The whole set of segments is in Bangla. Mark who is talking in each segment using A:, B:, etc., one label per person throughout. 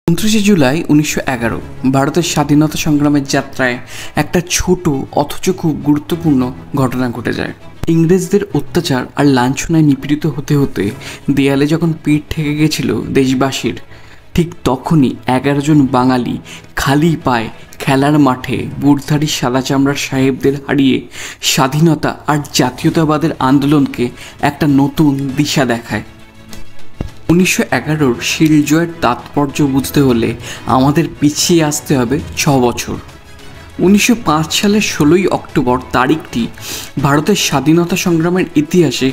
A: 29 জুলাই 1911 ভারতের স্বাধীনতা সংগ্রামের যাত্রায় একটা ছোট অথচ খুব গুরুত্বপূর্ণ ঘটনা ঘটে যায়। ইংরেজদের অত্যাচার আর লাঞ্ছনায় নিপীড়িত হতে হতে দেয়ালে যখন পিঠ ঠেকে গেছিল দেশবাসীর, ঠিক তখনই 11 জন বাঙালি খালি পায়ে খেলার মাঠে বুটধারী সাদা চামড়ার সাহেবদের হারিয়ে স্বাধীনতা আর জাতীয়তাবাদের আন্দোলনকে একটা নতুন দিশা দেখায়। 1911 শিল জয়ের তাৎপর্য বুঝতে হলে আমাদের পিছিয়ে আসতে হবে 6 বছর। 1905 সালের 16ই অক্টোবর তারিখটি ভারতের স্বাধীনতা সংগ্রামের ইতিহাসে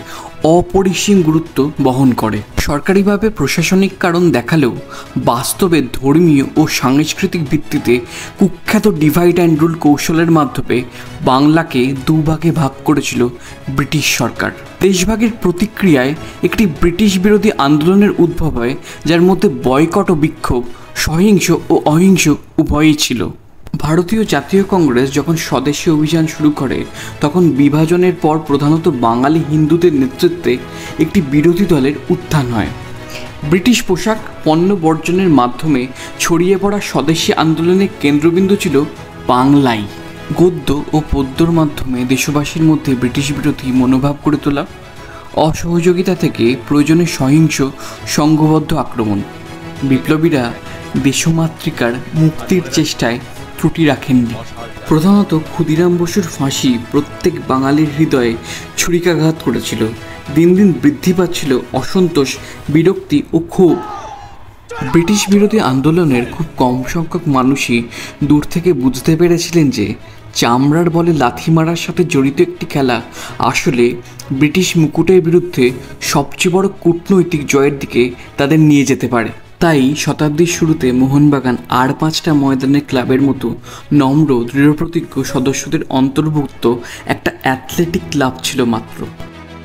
A: অপরিসীম গুরুত্ব বহন করে। সরকারিভাবে প্রশাসনিক কারণ দেখালেও বাস্তবে ধর্মীয় ও সাংস্কৃতিক ভিত্তিতে কুখ্যাত ডিভাইড অ্যান্ড রুল কৌশলের মাধ্যমে বাংলাকে দুভাগে ভাগ করেছিল ব্রিটিশ সরকার। দেশভাগের প্রতিক্রিয়ায় একটি ব্রিটিশ বিরোধী আন্দোলনের উদ্ভব হয়, যার মধ্যে বয়কট ও বিক্ষোভ সহিংস ও অহিংস উভয়ই ছিল। ভারতীয় জাতীয় কংগ্রেস যখন স্বদেশী অভিযান শুরু করে, তখন বিভাজনের পর প্রধানত বাঙালি হিন্দুদের নেতৃত্বে একটি বিরোধী দলের উত্থান হয়। ব্রিটিশ পোশাক পণ্য বর্জনের মাধ্যমে ছড়িয়ে পড়া স্বদেশী আন্দোলনের কেন্দ্রবিন্দু ছিল বাংলাই। গদ্য ও পদ্যর মাধ্যমে দেশবাসীর মধ্যে ব্রিটিশ বিরোধী মনোভাব গড়ে তোলা, অসহযোগিতা থেকে প্রয়োজনে সহিংস সংঘবদ্ধ আক্রমণ। বিপ্লবীরা দেশমাতৃকার মুক্তির চেষ্টায় ত্রুটি রাখেননি। প্রধানত ক্ষুদিরাম বসুর ফাঁসি প্রত্যেক বাঙালির হৃদয়ে ছুরিকাঘাত করেছিল। দিন দিন বৃদ্ধি পাচ্ছিল অসন্তোষ, বিরক্তি ও ক্ষোভ। ব্রিটিশ বিরোধী আন্দোলনের খুব কম সংখ্যক মানুষই দূর থেকে বুঝতে পেরেছিলেন যে চামড়ার বলে লাথি মারার সাথে জড়িত একটি খেলা আসলে ব্রিটিশ মুকুটের বিরুদ্ধে সবচেয়ে বড় কূটনৈতিক জয়ের দিকে তাদের নিয়ে যেতে পারে। তাই শতাব্দীর শুরুতে মোহনবাগান আর 5টা ময়দানের ক্লাবের মতো নম্র দৃঢ়প্রতিজ্ঞ সদস্যদের অন্তর্ভুক্ত একটা অ্যাথলেটিক ক্লাব ছিল মাত্র।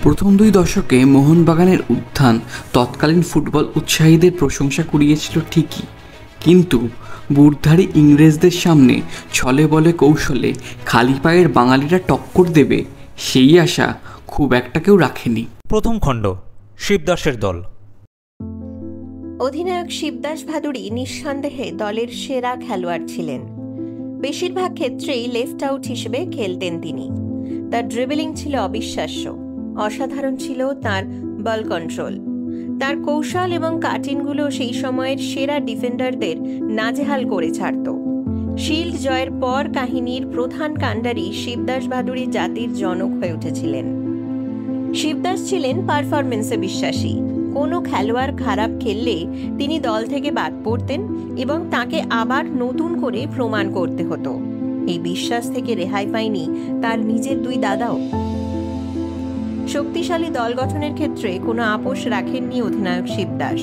A: প্রথম 2 দশকে মোহনবাগানের উত্থান তৎকালীন ফুটবল উৎসাহীদের প্রশংসা কুড়িয়েছিল ঠিকই, কিন্তু বুটধারী ইংরেজদের সামনে ছলে বলে কৌশলে খালি পায়ের বাঙালিরা টক্কর দেবে সেই আশা খুব একটা কেউ রাখেনি।
B: প্রথম খণ্ড, শিবদাসের দল।
C: অধিনায়ক শিবদাস ভাদুড়ী নিঃসন্দেহে দলের সেরা খেলোয়াড় ছিলেন। বেশিরভাগ ক্ষেত্রেই লেফট আউট হিসেবে খেলতেন তিনি। তার ড্রিবলিং ছিল অবিশ্বাস্য। অসাধারণ ছিল তার বল কন্ট্রোল। তার কৌশল এবং কাটিংগুলো সেই সময়ের সেরা ডিফেন্ডারদের নাজেহাল করে ছাড়ত। শিল্ড জয়ের পর কাহিনীর প্রধান কাণ্ডারি শিবদাস ভাদুড়ী জাতির জনক হয়ে উঠেছিলেন। শিবদাস ছিলেন পারফরমেন্সে বিশ্বাসী। কোনো খেলোয়াড় খারাপ খেললে তিনি দল থেকে বাদ পড়তেন এবং তাকে আবার নতুন করে প্রমাণ করতে হতো। এই বিশ্বাস থেকে রেহাই পায়নি তার নিজের 2 দাদাও। শক্তিশালী দল গঠনের ক্ষেত্রে কোনো আপোষ রাখেননি অধিনায়ক শিবদাস।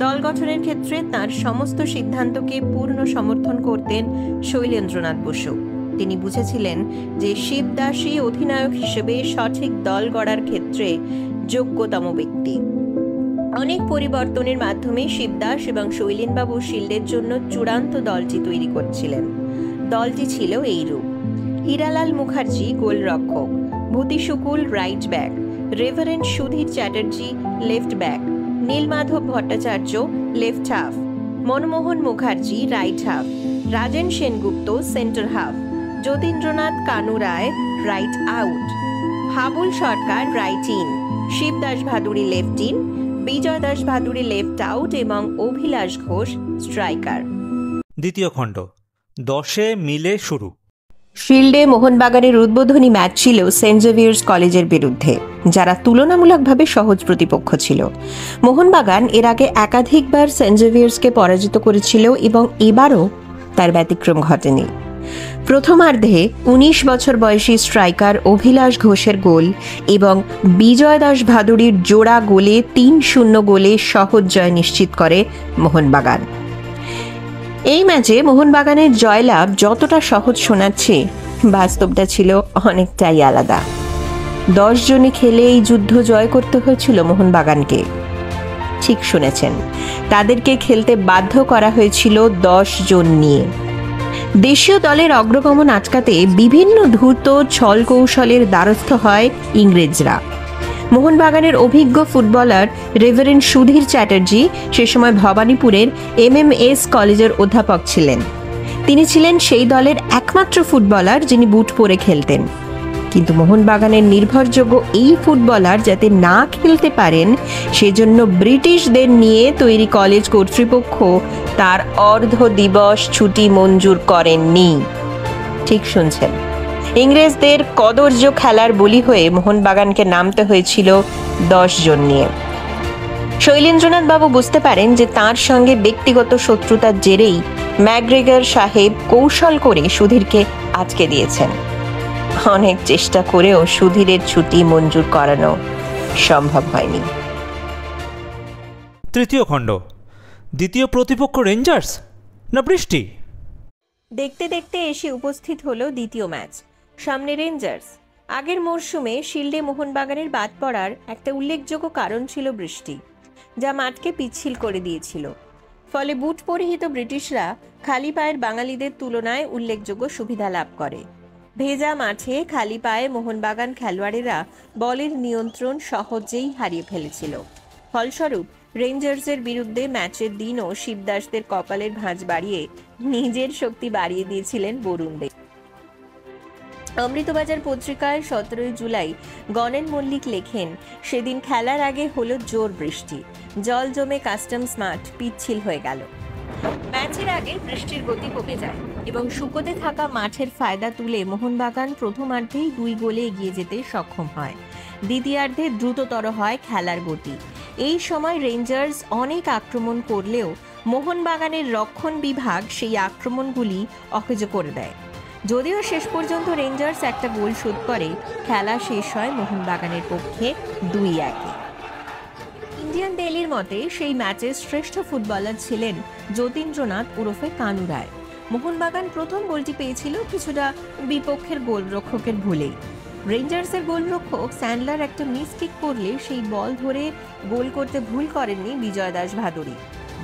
C: দল গঠনের ক্ষেত্রে তার সমস্ত সিদ্ধান্তকে পূর্ণ সমর্থন করতেন শৈলেন্দ্রনাথ বসু। তিনি বুঝেছিলেন যে শিবদাসই অধিনায়ক হিসেবে সঠিক দল গড়ার ক্ষেত্রে যোগ্যতম ব্যক্তি। অনেক পরিবর্তনের মাধ্যমে শিবদাস এবং শৈলেনবাবু শিল্ডের জন্য চূড়ান্ত দলটি তৈরি করছিলেন। দলটি ছিল এইরূপ: হীরালাল মুখার্জি গোলরক্ষক, Bhuti Shukul right back, reverend Sudhir Chatterjee left back, Nilmadhab Bhattacharya left half, Manmohan Mukherjee right half, Rajen Sengupta centre half, Jatindranath Kanu Roy right out, Habul Sarkar right in, Shibdas Bhaduri left in, Bijoy Das Bhaduri left out এবং অভিলাষ ঘোষ স্ট্রাইকার।
B: দ্বিতীয় খণ্ড, 10 মিলে শুরু।
C: শিল্ডে মোহনবাগানের উদ্বোধনী ম্যাচ ছিল সেন্ট জেভিয়ার্স কলেজের বিরুদ্ধে, যারা তুলনামূলকভাবে সহজ প্রতিপক্ষ ছিল। মোহনবাগান এর আগে একাধিকবার সেন্ট জেভিয়ার্সকে পরাজিত করেছিল এবং এবারও তার ব্যতিক্রম ঘটেনি। প্রথমার্ধে 19 বছর বয়সী স্ট্রাইকার অভিলাষ ঘোষের গোল এবং বিজয় দাস ভাদুড়ীর জোড়া গোলে 3-0 গোলে সহজ জয় নিশ্চিত করে মোহনবাগান। এই ম্যাচে মোহনবাগানের জয়লাভ যতটা সহজ শোনাচ্ছে, বাস্তবটা ছিল অনেকটাই আলাদা। 10 জনে খেলে এই যুদ্ধ জয় করতে হয়েছিল মোহনবাগানকে। ঠিক শুনেছেন, তাদেরকে খেলতে বাধ্য করা হয়েছিল 10 জন নিয়ে। দেশীয় দলের অগ্রগমন আটকাতে বিভিন্ন ধূর্ত ছল কৌশলের দ্বারস্থ হয় ইংরেজরা। মোহনবাগানের অভিজ্ঞ ফুটবলার রেভারেন্ড সুধীর চ্যাটার্জি সে সময় ভবানীপুরের MMS কলেজের অধ্যাপক ছিলেন। তিনি ছিলেন সেই দলের একমাত্র ফুটবলার যিনি বুট পরে খেলতেন। কিন্তু মোহনবাগানের নির্ভরযোগ্য এই ফুটবলার যাতে না খেলতে পারেন সেজন্য ব্রিটিশদের নিয়ে তৈরি কলেজ কর্তৃপক্ষ তার অর্ধ দিবস ছুটি মঞ্জুর করেননি। ঠিক শুনছেন, ইংরেজদের কদর্য খেলার বলি হয়ে মোহনবাগানকে নামতে হয়েছিল 10 জন নিয়ে। শৈলেন্দ্রনাথ বাবু বুঝতে পারেন যে তার সঙ্গে ব্যক্তিগত শত্রুতার জেরেই ম্যাকগ্রেগর সাহেব কৌশল করে সুধীরকে আটকে দিয়েছেন। অনেক চেষ্টা করেও সুধীরের ছুটি মঞ্জুর করানো সম্ভব হয়নি।
B: তৃতীয় খণ্ড, দ্বিতীয় প্রতিপক্ষ রেঞ্জার্স না বৃষ্টি?
C: দেখতে দেখতে এসে উপস্থিত হলো দ্বিতীয় ম্যাচ। সামনে রেঞ্জার্স। আগের মরশুমে শিল্ডে মোহনবাগানের বাদ পড়ার একটা উল্লেখযোগ্য কারণ ছিল বৃষ্টি, যা মাঠকে পিচ্ছিল করে দিয়েছিল। ফলে বুট পরিহিত ব্রিটিশরা খালি পায়ের বাঙালিদের তুলনায় উল্লেখযোগ্য সুবিধা লাভ করে। ভেজা মাঠে খালি পায়ে মোহনবাগান খেলোয়াড়েরা বলের নিয়ন্ত্রণ সহজেই হারিয়ে ফেলেছিল। ফলস্বরূপ রেঞ্জার্সের বিরুদ্ধে ম্যাচের দিনও শিবদাসদের কপালের ভাঁজ বাড়িয়ে নিজের শক্তি বাড়িয়ে দিয়েছিলেন বরুণ দেব। অমৃতবাজার পত্রিকায় 17 জুলাই গণেন মল্লিক লেখেন, সেদিন খেলার আগে হলো জোর বৃষ্টি, জল জমে কাস্টমস মাঠ পিচ্ছিল হয়ে গেল। ম্যাচের আগে বৃষ্টির গতি কমে যায় এবং শুকোতে থাকা মাঠের ফায়দা তুলে মোহনবাগান প্রথমার্ধেই 2 গোলে এগিয়ে যেতে সক্ষম হয়। দ্বিতীয়ার্ধে দ্রুততর হয় খেলার গতি। এই সময় রেঞ্জার্স অনেক আক্রমণ করলেও মোহনবাগানের রক্ষণ বিভাগ সেই আক্রমণগুলি অকেজো করে দেয়। যদিও শেষ পর্যন্ত রেঞ্জার্স একটা গোল শোধ করে, খেলা শেষ হয় মোহনবাগানের পক্ষে 2-1। ইন্ডিয়ান ডেইলির মতে সেই ম্যাচের শ্রেষ্ঠ ফুটবলার ছিলেন যতীন্দ্রনাথ ওরফে কানু রায়। মোহনবাগান প্রথম গোলটি পেয়েছিল কিছুটা বিপক্ষের গোলরক্ষকের ভুলেই। রেঞ্জার্সের গোলরক্ষক স্যান্ডলার একটা মিস কিক করলে সেই বল ধরে গোল করতে ভুল করেননি বিজয় দাস ভাদুড়ী।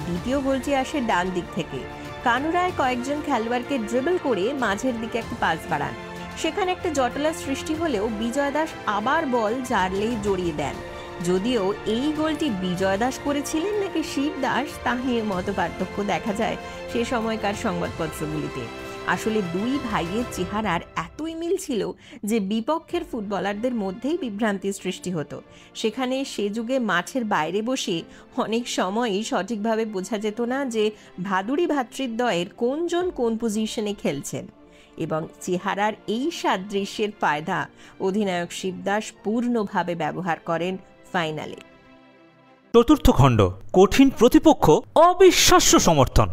C: দ্বিতীয় গোলটি আসে ডান দিক থেকে। কানু রায় কয়েকজন খেলোয়াড়কে ড্রিবল করে মাঝের দিকে একটা পাস বাড়ান। সেখানে একটা জটলা সৃষ্টি হলেও বিজয় দাস আবার বল জারলেই জড়িয়ে দেন। যদিও এই গোলটি বিজয় দাস করেছিলেন নাকি শিব দাস তা নিয়ে মত পার্থক্য দেখা যায় সে সময়কার সংবাদপত্রগুলিতে। আসলে দুই ভাইয়ের চেহারার এতই মিল ছিল যে বিপক্ষের ফুটবলারদের মধ্যেই বিভ্রান্তির সৃষ্টি হতো। সেখানে সে যুগে মাঠের বাইরে বসে অনেক সময়ই সঠিকভাবে বোঝা যেত না যে ভাদুড়ী ভ্রাতৃদ্বয়ের কোনজন কোন পজিশনে খেলছেন, এবং চেহারার এই সাদৃশ্যের ফায়দা অধিনায়ক শিবদাস পূর্ণভাবে ব্যবহার করেন ফাইনালে।
B: চতুর্থ খণ্ড, কঠিন প্রতিপক্ষ, অবিশ্বাস্য সমর্থন।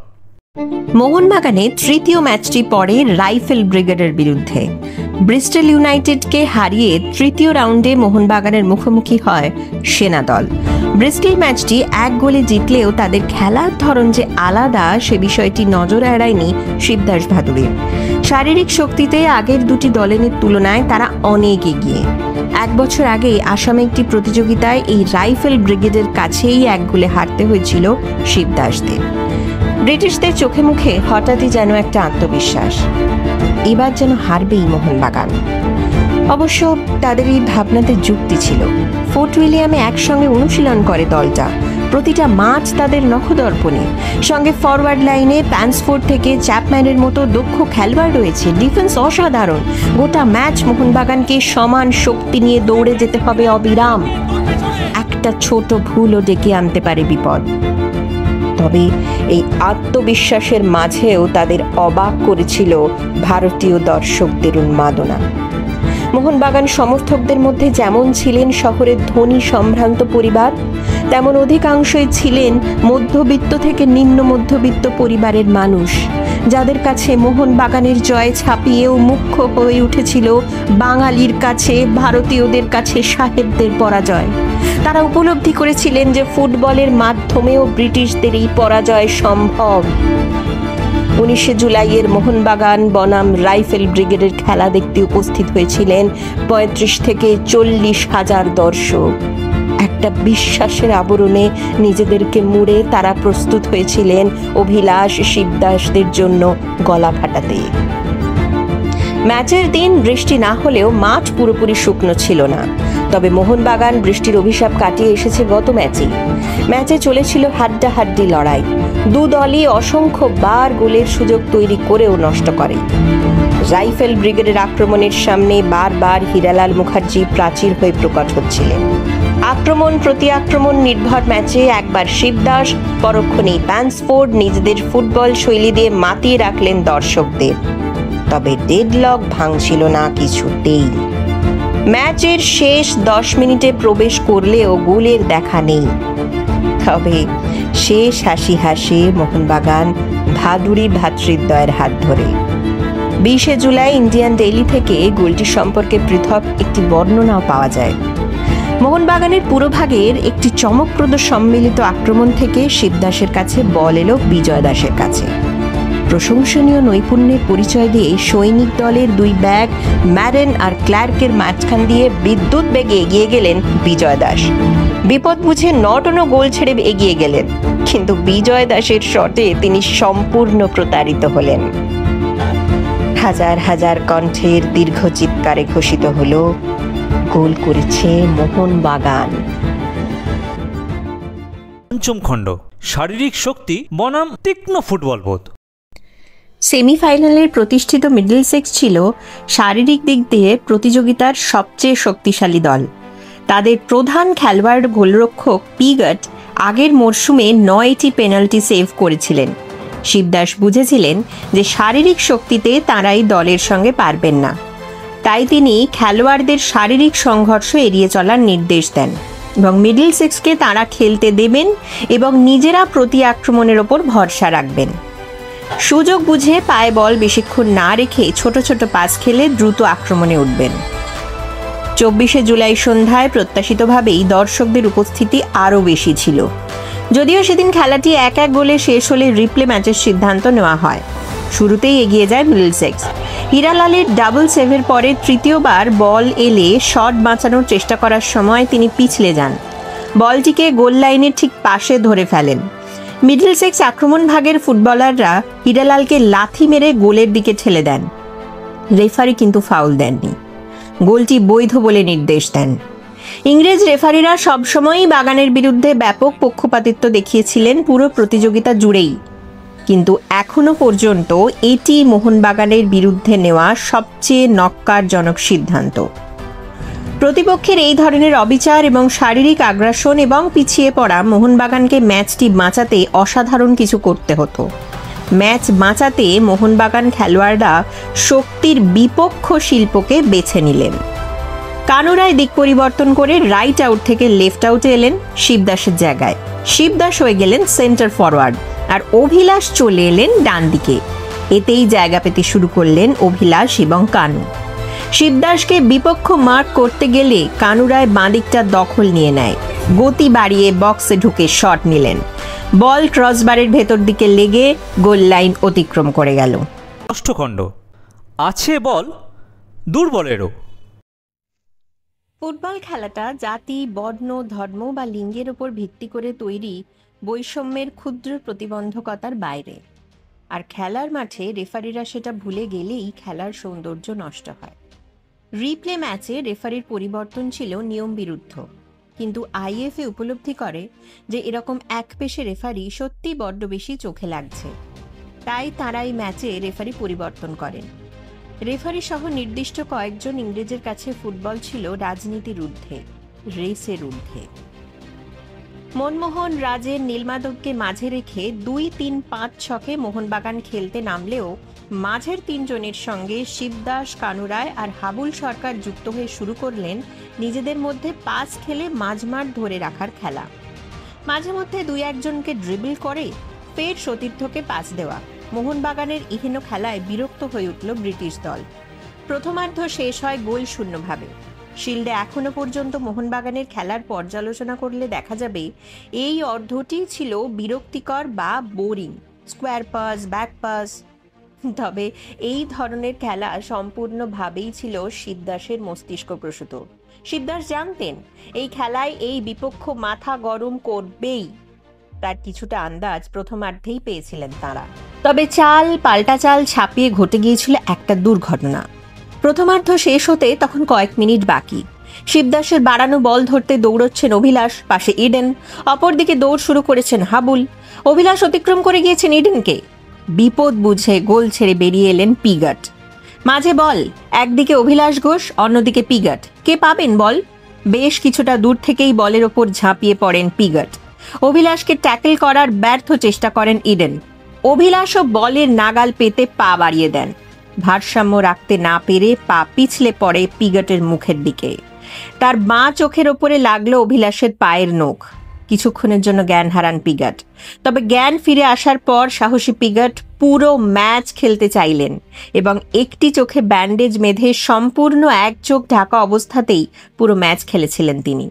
C: মোহনবাগানের তৃতীয় ম্যাচটি পড়ে রাইফেল ব্রিগেডের বিরুদ্ধে। ব্রিস্টল ইউনাইটেডকে হারিয়ে তৃতীয় রাউন্ডে মোহনবাগানের মুখোমুখি হয় সেনাদল। ব্রিস্টল ম্যাচটি 1 গোলে জিতলেও তাদের খেলার ধরন যে আলাদা সে বিষয়টি নজর এড়ায়নি শিবদাস ভাদুড়ীর। শারীরিক শক্তিতে আগের দুটি দলের তুলনায় তারা অনেক এগিয়ে। 1 বছর আগে আসামে একটি প্রতিযোগিতায় এই রাইফেল ব্রিগেডের কাছেই 1 গোলে হারতে হয়েছিল শিবদাসদের। ব্রিটিশদের চোখে মুখে হঠাৎই যেন একটা আত্মবিশ্বাস, এবার যেন হারবেই মোহনবাগান। অবশ্য তাদের এই ভাবনাতে যুক্তি ছিল। ফোর্ট উইলিয়ামে একসঙ্গে অনুশীলন করে দলটা, প্রতিটা মাঠ তাদের নখদর্পণে। সঙ্গে ফরওয়ার্ড লাইনে প্যান্সফোর্ড থেকে চ্যাপম্যানের মতো দক্ষ খেলোয়াড় রয়েছে, ডিফেন্স অসাধারণ। গোটা ম্যাচ মোহনবাগানকে সমান শক্তি নিয়ে দৌড়ে যেতে হবে অবিরাম। একটা ছোট ভুলও ডেকে আনতে পারে বিপদ। তবে এই আত্মবিশ্বাসের মাঝেও তাদের অবাক করেছিল ভারতীয় দর্শকদের উন্মাদনা। মোহনবাগান সমর্থকদের মধ্যে যেমন ছিলেন শহরের ধনী সম্ভ্রান্ত পরিবার, তেমন অধিকাংশই ছিলেন মধ্যবিত্ত থেকে নিম্ন মধ্যবিত্ত পরিবারের মানুষ, যাদের কাছে মোহনবাগানের জয় ছাপিয়েও মুখ্য হয়ে উঠেছিল বাঙালির কাছে ভারতীয়দের কাছে সাহেবদের পরাজয়। তারা উপলব্ধি করেছিলেন যে ফুটবলের মাধ্যমেও ব্রিটিশদের এই পরাজয় সম্ভব। 19 জুলাইয়ের মোহনবাগান বনাম রাইফেল ব্রিগেডের খেলা দেখতে উপস্থিত হয়েছিলেন 35 থেকে 40 হাজার দর্শক। একটা বিশ্বাসের আবরণে নিজেদেরকে মুড়ে তারা প্রস্তুত হয়েছিলেন অভিলাষ শিবদাসদের জন্য গলা ফাটাতে। ম্যাচের দিন বৃষ্টি না হলেও মাঠ পুরোপুরি শুকনো ছিল না। তবে মোহনবাগান বৃষ্টির অভিশাপ কাটিয়ে এসেছে গত ম্যাচে চলেছিল হাড্ডাহাড্ডি লড়াই। দু দলই অসংখ্য বার গোলের সুযোগ তৈরি করেও নষ্ট করে। রাইফেল ব্রিগেডের আক্রমণের সামনে বারবার হীরালাল মুখার্জি প্রাচীর হয়ে প্রকট হচ্ছিলেন। আক্রমণ প্রতি আক্রমণ নির্ভর ম্যাচে একবার শিবদাস, পরক্ষণেই প্যান্সফোর্ড নিজেদের ফুটবল শৈলী দিয়ে মাতিয়ে রাখলেন দর্শকদের। তবে ডেডলক ভাঙছিল না কিছুতেই। ম্যাচের শেষ 10 মিনিটে প্রবেশ করলেও গোলের দেখা নেই। তবে শেষ হাসি হাসে মোহনবাগান ভাদুড়ি ভ্রাতৃদ্বয়ের হাত ধরে। 20 জুলাই ইন্ডিয়ান ডেইলি থেকে গোলটি সম্পর্কে পৃথক একটি বর্ণনাও পাওয়া যায়। মোহনবাগানের পুরোভাগের একটি চমকপ্রদ সম্মিলিত আক্রমণ থেকে শিবদাসের কাছে বল এলো বিজয় দাসের কাছে। প্রশংসনীয় নৈপুণ্যের পরিচয় দিয়ে সৈনিক দলের দুই ব্যাগ ম্যারেন আর ক্লার্কের মাঝখান দিয়ে বিদ্যুৎ বেগে এগিয়ে গেলেন বিজয় দাস। বিপদ বুঝে নটনও গোল ছেড়ে এগিয়ে গেলেন, কিন্তু বিজয় দাসের শটে তিনি সম্পূর্ণ প্রতারিত হলেন। হাজার হাজার কণ্ঠের দীর্ঘ চিৎকারে ঘোষিত হলো, গোল করেছে মোহনবাগান।
B: পঞ্চম খণ্ড, শারীরিক শক্তি বনাম তীক্ষ্ণ ফুটবল বোধ।
C: সেমিফাইনালের প্রতিষ্ঠিত মিডলসেক্স ছিল শারীরিক দিক দিয়ে প্রতিযোগিতার সবচেয়ে শক্তিশালী দল। তাদের প্রধান খেলোয়াড় গোলরক্ষক পিগট আগের মরশুমে 9টি পেনাল্টি সেভ করেছিলেন। শিবদাস বুঝেছিলেন যে শারীরিক শক্তিতে তাঁরাই দলের সঙ্গে পারবেন না, তাই তিনি খেলোয়াড়দের শারীরিক সংঘর্ষ এড়িয়ে চলার নির্দেশ দেন এবং মিডলসেক্সকে তাঁরা খেলতে দেবেন এবং নিজেরা প্রতি আক্রমণের ওপর ভরসা রাখবেন। সুযোগ বুঝে পায়ে বল বেশিক্ষণ না রেখে ছোট ছোট পাস খেলে দ্রুত আক্রমণে উঠবেন। 24 জুলাই সন্ধ্যায় প্রত্যাশিতভাবেই দর্শকদের উপস্থিতি আরও বেশি ছিল। যদিও সেদিন খেলাটি 1-1 গোলে শেষ হলে রিপ্লে ম্যাচের সিদ্ধান্ত নেওয়া হয়। শুরুতেই এগিয়ে যায় মিডলসেক্স। হীরালালের ডাবল সেভের পরে তৃতীয়বার বল এলে শট বাঁচানোর চেষ্টা করার সময় তিনি পিছলে যান। বলটিকে গোল লাইনের ঠিক পাশে ধরে ফেলেন। মিডলসেক্স আক্রমণ ভাগের ফুটবলাররা হীরালালকে লাথি মেরে গোলের দিকে ঠেলে দেন। রেফারি কিন্তু ফাউল দেননি, গোলটি বৈধ বলে নির্দেশ দেন। ইংরেজ রেফারিরা সবসময়ই বাগানের বিরুদ্ধে ব্যাপক পক্ষপাতিত্ব দেখিয়েছিলেন পুরো প্রতিযোগিতা জুড়েই, কিন্তু এখনো পর্যন্ত এটি মোহনবাগানের বিরুদ্ধে নেওয়া সবচেয়ে নক্কারজনক সিদ্ধান্ত। প্রতিপক্ষের এই ধরনের অবিচার এবং শারীরিক আগ্রাসন এবং পিছিয়ে পড়া মোহনবাগানকে ম্যাচটি বাঁচাতে অসাধারণ কিছু করতে হতো। ম্যাচ বাঁচাতে মোহনবাগান খেলোয়াড়রা শক্তির বিপক্ষ শিল্পকে বেছে নিলেন। কানুরায় দিক পরিবর্তন করে রাইট আউট থেকে লেফট আউটে এলেন শিবদাসের জায়গায়। শিবদাস হয়ে গেলেন সেন্টার ফরওয়ার্ড আর অভিলাষ চলে এলেন ডান দিকে। এতেই জায়গা পেতে শুরু করলেন অভিলাষ এবং কানু। শিবদাসকে বিপক্ষ মার্ক করতে গেলে কানুরায় বাঁদিকটা দখল নিয়ে নেয়। গতি বাড়িয়ে বক্সে ঢুকে শট নিলেন। বল ক্রসবারের ভেতর দিকে লেগে গোল লাইন অতিক্রম করে গেল।
B: ষষ্ঠ খণ্ড, আছে বল দুর্বলেরও।
C: ফুটবল খেলাটা জাতি, বর্ণ, ধর্ম বা লিঙ্গের উপর ভিত্তি করে তৈরি বৈষম্যের ক্ষুদ্র প্রতিবন্ধকতার বাইরে। আর খেলার মাঠে রেফারিরা সেটা ভুলে গেলেই খেলার সৌন্দর্য নষ্ট হয়। রিপ্লে ম্যাচে রেফারির পরিবর্তন ছিল নিয়ম বিরুদ্ধ, কিন্তু আইএফএ উপলব্ধি করে যে এরকম একপেশে রেফারি সত্যি বড্ড বেশি চোখে লাগছে, তাই তারাই ম্যাচে রেফারি পরিবর্তন করেন। রেফারি সহ নির্দিষ্ট কয়েকজন ইংরেজের কাছে ফুটবল ছিল রাজনীতির ঊর্ধ্বে, রেসের ঊর্ধ্বে। মনমোহন, রাজের, নীলমাধবকে মাঝে রেখে 2-3-5 ছকে মোহনবাগান খেলতে নামলেও মাঝের 3 জনের সঙ্গে শিবদাস, কানুরায় আর হাবুল সরকার যুক্ত হয়ে শুরু করলেন নিজেদের মধ্যে পাস খেলে মাঝমাঠ ধরে রাখার খেলা। মাঝে মধ্যে 2-1 জনকে ড্রিবল করে ফের সতীর্থকে পাস দেওয়া। মোহনবাগানের ইহেন খেলায় বিরক্ত হয়ে উঠল ব্রিটিশ দল। প্রথমার্ধ শেষ হয় গোল শূন্যভাবে। শিল্ডে এখনো পর্যন্ত মোহনবাগানের খেলার পর্যালোচনা করলে দেখা যাবে এই অর্ধটি ছিল বিরক্তিকর বা boring, square pass, back pass. তবে এই ধরনের খেলা সম্পূর্ণভাবেই ছিল শিবদাসের মস্তিষ্ক প্রসূত। শিবদাস জানতেন এই খেলায় এই বিপক্ষ মাথা গরম করবেই। তার কিছুটা আন্দাজ প্রথমার্ধেই পেয়েছিলেন তারা। তবে চাল পাল্টা চাল ছাপিয়ে ঘটে গিয়েছিল একটা দুর্ঘটনা। প্রথমার্ধ শেষ হতে তখন কয়েক মিনিট বাকি। শিবদাসের বাড়ানো বল ধরতে দৌড়চ্ছেন অভিলাষ, পাশে ইডেন, অপরদিকে দৌড় শুরু করেছেন হাবুল। অভিলাষ অতিক্রম করে গিয়েছেন ইডেনকে। বিপদ বুঝে গোল ছেড়ে বেরিয়ে এলেন পিগাট। মাঝে বল, একদিকে অভিলাষ ঘোষ, অন্যদিকে পিগাট। কে পাবেন বল? বেশ কিছুটা দূর থেকেই বলের ওপর ঝাঁপিয়ে পড়েন পিগাট। অভিলাষকে ট্যাকল করার ব্যর্থ চেষ্টা করেন ইডেন। অভিলাষও বলের নাগাল পেতে পা বাড়িয়ে দেন। ভারসাম্য রাখতে না পেরে পা পিছলে পড়ে পিগাটের মুখের দিকে। তার বাঁ চোখের ওপরে লাগলো অভিলাষের পায়ের নখ। কিছুক্ষণের জন্য জ্ঞান হারান পিগাট। তবে জ্ঞান ফিরে আসার পর সাহসী পিগাট পুরো ম্যাচ খেলতে চাইলেন এবং একটি চোখে ব্যান্ডেজ বেঁধে সম্পূর্ণ এক চোখ ঢাকা অবস্থাতেই পুরো ম্যাচ খেলেছিলেন তিনি।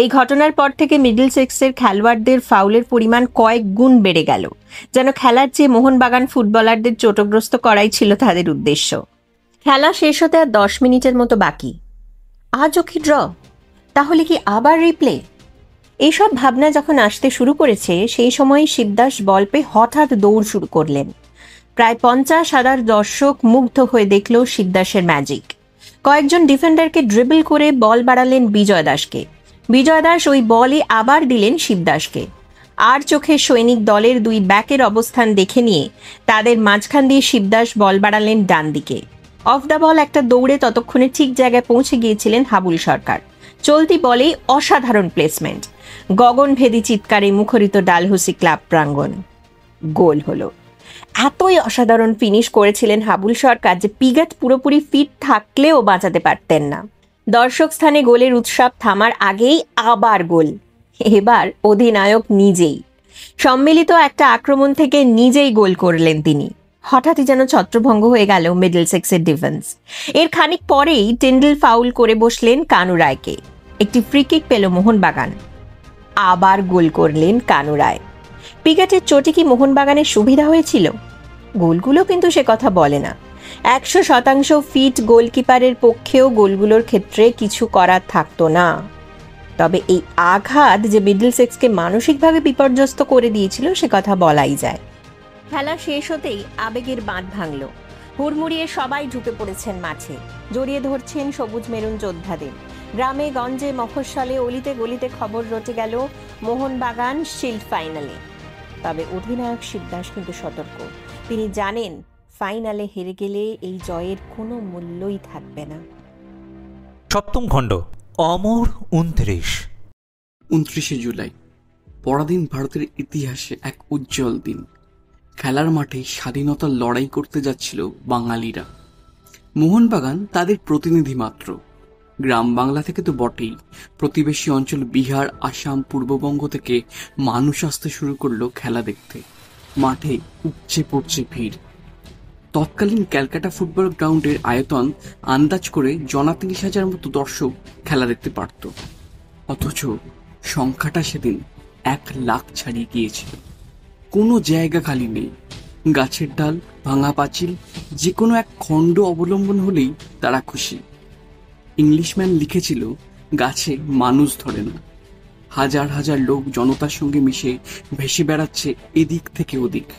C: এই ঘটনার পর থেকে মিডলসেক্সের খেলোয়াড়দের ফাউলের পরিমাণ কয়েক গুণ বেড়ে গেল, যেন খেলার চেয়ে মোহনবাগান ফুটবলারদের চোটগ্রস্ত করাই ছিল তাদের উদ্দেশ্য। খেলা শেষ হতে আর 10 মিনিটের মতো বাকি। আজও কি ড্র? তাহলে কি আবার রিপ্লে? এইসব ভাবনা যখন আসতে শুরু করেছে, সেই সময় শিবদাস বল পেয়ে হঠাৎ দৌড় শুরু করলেন। প্রায় 50,000 দর্শক মুগ্ধ হয়ে দেখল শিবদাসের ম্যাজিক। কয়েকজন ডিফেন্ডারকে ড্রিবল করে বল বাড়ালেন বিজয় দাসকে। বিজয় দাস ওই বলই আবার দিলেন শিবদাসকে। আর চোখে সৈনিক দলের দুই ব্যাকের অবস্থান দেখে নিয়ে তাদের মাঝখান দিয়ে শিবদাস বল বাড়ালেন ডান দিকে। অফ দ্য বল একটা দৌড়ে ততক্ষণে ঠিক জায়গায় পৌঁছে গিয়েছিলেন হাবুল সরকার। চলতি বলেই অসাধারণ প্লেসমেন্ট। গগনভেদী চিৎকারে মুখরিত ডালহৌসি ক্লাব প্রাঙ্গণ। গোল হলো। এতই অসাধারণ ফিনিশ করেছিলেন হাবুল সরকার যে পিগাট পুরোপুরি ফিট থাকলেও বাঁচাতে পারতেন না। দর্শক স্থানে গোলের উৎসব থামার আগেই আবার গোল। এবার অধিনায়ক নিজেই সম্মিলিত একটা আক্রমণ থেকে নিজেই গোল করলেন তিনি। হঠাৎই যেন ছত্রভঙ্গ হয়ে গেল মিডলসেক্সের ডিফেন্স। এর খানিক পরেই টেন্ডেল ফাউল করে বসলেন কানু রায়কে। একটি ফ্রি কিক পেল মোহনবাগান। আবার গোল করলেন কানু রায়। পিগাটের চোটে কি মোহনবাগানের সুবিধা হয়েছিল? গোলগুলো কিন্তু সে কথা বলে না। 100% ফিট গোলকিপারের পক্ষেও গোলগুলোর ক্ষেত্রে কিছু করার থাকতো না। তবে এই আঘাত যে মিডলসেক্সকে মানসিকভাবে বিপর্যস্ত করে দিয়েছিল সে কথা বলাই যায়। খেলা শেষ হতেই আবেগের বাঁধ ভাঙল। হুড়মুড়িয়ে সবাই ঢুকে পড়েছেন মাঠে, জড়িয়ে ধরছেন সবুজ মেরুন যোদ্ধাদের। গ্রামে গঞ্জে মফস্বলে অলিতে গলিতে খবর রটে গেল মোহনবাগান শিল্ড ফাইনালে। তবে অধিনায়ক শিবদাস কিন্তু সতর্ক। তিনি জানেন ফাইনালে হেরে গেলে এই জয়ের কোনো মূল্যই থাকবে না।
B: সপ্তম খণ্ড, অমর
A: 29 জুলাই। পরাধীন ভারতের ইতিহাসে এক উজ্জ্বল দিন। খেলার মাঠে স্বাধীনতার লড়াই করতে যাচ্ছিল বাঙালিরা। মোহনবাগান তাদের প্রতিনিধি মাত্র। গ্রাম বাংলা থেকে তো বটেই, প্রতিবেশী অঞ্চল বিহার, আসাম, পূর্ববঙ্গ থেকে মানুষ আসতে শুরু করলো খেলা দেখতে। মাঠে উপচে পড়ছে ভিড়। তৎকালীন ক্যালকাটা ফুটবল গ্রাউন্ডের আয়তন আন্দাজ করে 30,000 মতো দর্শক খেলা দেখতে পারত। অথচ সংখ্যাটা সেদিন 1 লাখ ছাড়িয়ে গিয়েছিল। কোনো জায়গা খালি নেই। গাছের ডাল, ভাঙা পাঁচিল, যে কোনো এক খণ্ড অবলম্বন হলেই তারা খুশি। ইংলিশম্যান লিখেছিল, গাছে মানুষ ধরে না। হাজার হাজার লোক জনতার সঙ্গে মিশে ভেসে বেড়াচ্ছে এদিক থেকে ওদিক।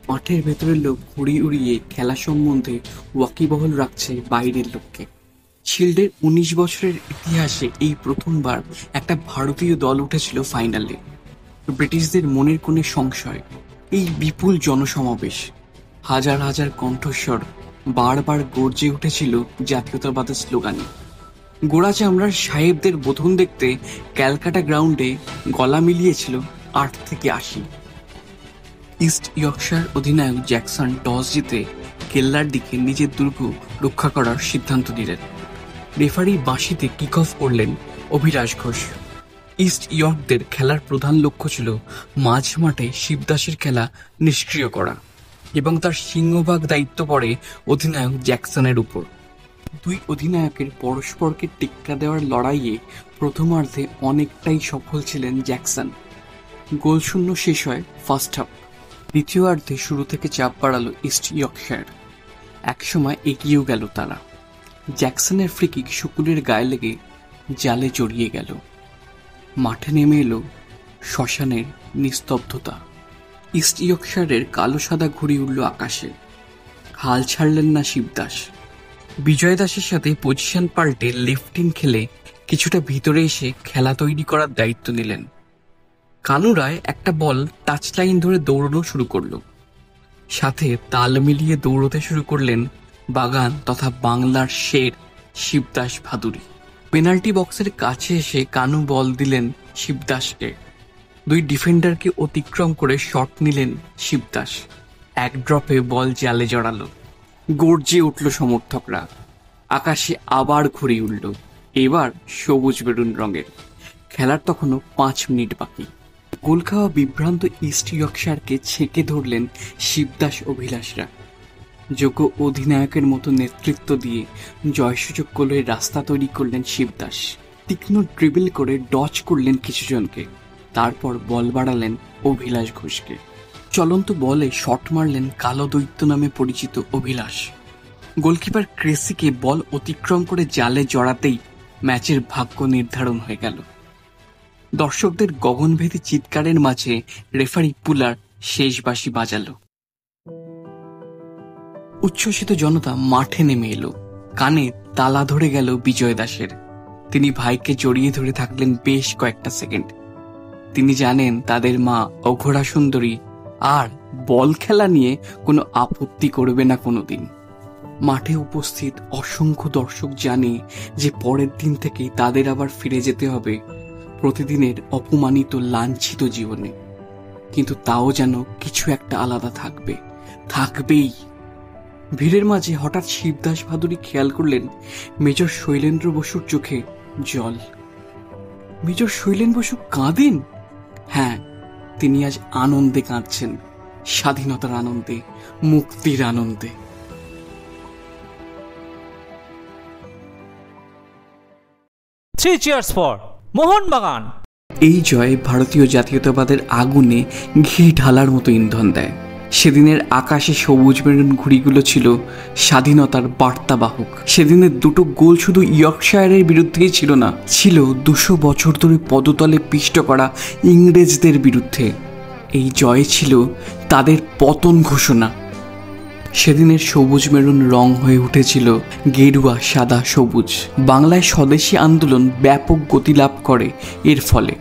A: মাঠের ভেতরের লোক ঘুড়ি উড়িয়ে খেলা সম্বন্ধে ওয়াকিবহল রাখছে বাইরের লোককে। শিল্ডের 19 বছরের ইতিহাসে এই প্রথমবার একটা ভারতীয় দল উঠেছিল ফাইনালে। ব্রিটিশদের মনের কোণে সংশয়। এই বিপুল জনসমাবেশ, হাজার হাজার কণ্ঠস্বর বারবার গর্জে উঠেছিল জাতীয়তাবাদের স্লোগানে। গোড়া চামড়ার সাহেবদের বোধন দেখতে ক্যালকাটা গ্রাউন্ডে গলা মিলিয়েছিল 8 থেকে 80। ইস্ট ইয়র্কশায়ার অধিনায়ক জ্যাকসন টস জিতে কেল্লার দিকে নিজের দুর্গ রক্ষা করার সিদ্ধান্ত নিলেন। রেফারি বাঁশিতে কিক অফ করলেন অভিলাষ ঘোষ। ইস্ট ইয়র্কদের খেলার প্রধান লক্ষ্য ছিল মাঝ মাঠে শিবদাসের খেলা নিষ্ক্রিয় করা, এবং তার সিংহভাগ দায়িত্ব পড়ে অধিনায়ক জ্যাকসনের উপর। দুই অধিনায়কের পরস্পরকে টেক্কা দেওয়ার লড়াইয়ে প্রথমার্ধে অনেকটাই সফল ছিলেন জ্যাকসন। গোলশূন্য শেষ হয় ফার্স্ট হাফ। দ্বিতীয়ার্ধে শুরু থেকে চাপ বাড়ালো ইস্ট ইয়র্কশায়ার। একসময় এগিয়েও গেল তারা। জ্যাকসনের ফ্রিকিক শুকুরের গায়ে লেগে জালে জড়িয়ে গেল। মাঠে নেমে এলো শ্মশানের নিস্তব্ধতা। ইস্ট ইয়র্কশায়ারের কালো সাদা ঘুড়ি উঠল আকাশে। হাল ছাড়লেন না শিবদাস। বিজয় দাসের সাথে পজিশন পাল্টে লেফট ইন খেলে কিছুটা ভিতরে এসে খেলা তৈরি করার দায়িত্ব নিলেন। কানু রায় একটা বল টাচ লাইন ধরে দৌড়ানো শুরু করলো। সাথে তাল মিলিয়ে দৌড়তে শুরু করলেন বাগান তথা বাংলার শের শিবদাস ভাদুড়ী। পেনাল্টি বক্সের কাছে এসে কানু বল দিলেন শিবদাসকে। দুই ডিফেন্ডারকে অতিক্রম করে শট নিলেন শিবদাস। এক ড্রপে বল জালে জড়ালো। গর্জে উঠল সমর্থকরা। আকাশে আবার ঘুরে উঠল, এবার সবুজ বেরুন রঙের। খেলার তখনও 5 মিনিট বাকি। গোল খাওয়া বিভ্রান্ত ইস্ট ইয়র্কশায়ারকে ছেঁকে ধরলেন শিবদাস অভিলাষরা। যোগ্য অধিনায়কের মতো নেতৃত্ব দিয়ে জয়সূচক গোলের রাস্তা তৈরি করলেন শিবদাস। তীক্ষ্ণ ড্রিবল করে ডচ করলেন কিছুজনকে, তারপর বল বাড়ালেন অভিলাষ ঘোষকে। চলন্ত বলে শট মারলেন কালো দৈত্য নামে পরিচিত অভিলাষ। গোলকিপার ক্রেসিকে বল অতিক্রম করে জালে জড়াতেই ম্যাচের ভাগ্য নির্ধারণ হয়ে গেল। দর্শকদের গগনভেদী চিৎকারের মাঝে রেফারি পুলার শেষ বাঁশি বাজালো। উচ্ছ্বসিত জনতা মাঠে নেমে এলো। কানে তালা ধরে গেল বিজয় দাসের। তিনি ভাইকে জড়িয়ে ধরে থাকলেন বেশ কয়েকটা সেকেন্ড। তিনি জানেন তাদের মা অঘোরা সুন্দরী আর বল খেলা নিয়ে কোনো আপত্তি করবে না কোনোদিন। মাঠে উপস্থিত অসংখ্য দর্শক জানে যে পরের দিন থেকেই তাদের আবার ফিরে যেতে হবে প্রতিদিনের অপমানিত লাঞ্ছিত জীবনে। কিন্তু তাও যেন কিছু একটা আলাদা থাকবেই। ভিড়ের মাঝে হঠাৎ শিবদাস ভাদুড়ী খেয়াল করলেন মেজর শৈলেন্দ্র বসুর চোখে জল। মেজর শৈলেন বসু কাঁদেন? হ্যাঁ, তিনি আজ আনন্দে কাঁদছেন, স্বাধীনতার আনন্দে, মুক্তির আনন্দে।
B: Three cheers for Mohun Bagan.
A: এই জয় ভারতীয় জাতীয়তাবাদের আগুনে ঘি ঢালার মতো ইন্ধন দেয়। সেদিনের আকাশে সবুজ মেরুন ঘুড়িগুলো ছিল স্বাধীনতার বার্তাবাহক। সেদিনের দুটো গোল শুধু ইয়র্কশায়ারের বিরুদ্ধেই ছিল না, ছিল 200 বছর ধরে পদতলে পিষ্ট করা ইংরেজদের বিরুদ্ধে। এই জয় ছিল তাদের পতন ঘোষণা। সেদিনের সবুজ মেরুন রং হয়ে উঠেছিল গেরুয়া, সাদা, সবুজ। বাংলায় স্বদেশী আন্দোলন ব্যাপক গতি লাভ করে এর ফলে।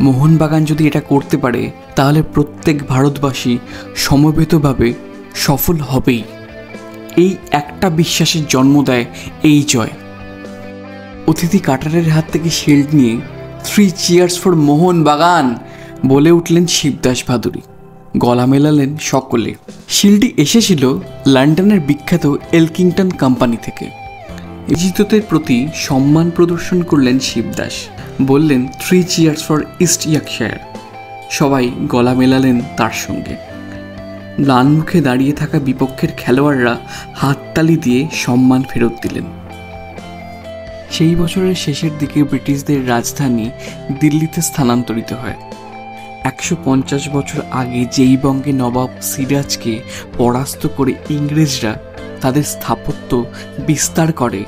A: মোহনবাগান যদি এটা করতে পারে তাহলে প্রত্যেক ভারতবাসী সমবেতভাবে সফল হবেই। এই একটা বিশ্বাসের জন্ম দেয় এই জয়। অতিথি কাটারের হাত থেকে শিল্ড নিয়ে 3 চিয়ার্স ফর মোহনবাগান বলে উঠলেন শিবদাস ভাদুড়ী। গলা মেলালেন সকলে। শিল্ডটি এসেছিল লন্ডনের বিখ্যাত এলকিংটন কোম্পানি থেকে। ইজিতদের প্রতি সম্মান প্রদর্শন করলেন শিবদাস। বললেন 3 চিয়ার্স ফর ইস্ট ইয়র্কশায়ার। সবাই গলা মেলালেন তার সঙ্গে। ম্লান মুখে দাঁড়িয়ে থাকা বিপক্ষের খেলোয়াড়রা হাততালি দিয়ে সম্মান ফেরত দিলেন। সেই বছরের শেষের দিকে ব্রিটিশদের রাজধানী দিল্লিতে স্থানান্তরিত হয়। 150 বছর আগে যেই বঙ্গে নবাব সিরাজকে পরাস্ত করে ইংরেজরা তাদের স্থাপত্য বিস্তার করে,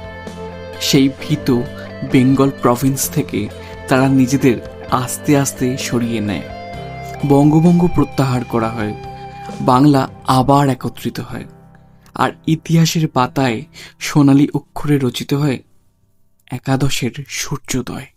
A: সেই ভীত বেঙ্গল প্রভিন্স থেকে তারা নিজেদের আস্তে আস্তে সরিয়ে নেয়। বঙ্গভঙ্গ প্রত্যাহার করা হয়, বাংলা আবার একত্রিত হয়, আর ইতিহাসের পাতায় সোনালী অক্ষরে রচিত হয় একাদশের সূর্যোদয়।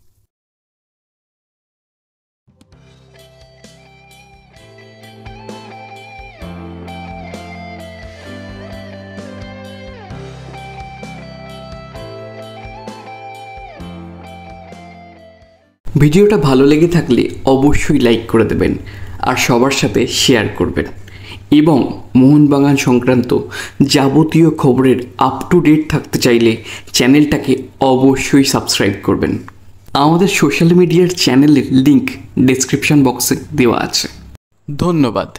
A: ভিডিওটা ভালো লেগে থাকলে অবশ্যই লাইক করে দেবেন আর সবার সাথে শেয়ার করবেন, এবং মোহনবাগান সংক্রান্ত যাবতীয় খবরের আপ টু ডেট থাকতে চাইলে চ্যানেলটাকে অবশ্যই সাবস্ক্রাইব করবেন। আমাদের সোশ্যাল মিডিয়ার চ্যানেলের লিংক ডেসক্রিপশন বক্সে দেওয়া আছে। ধন্যবাদ।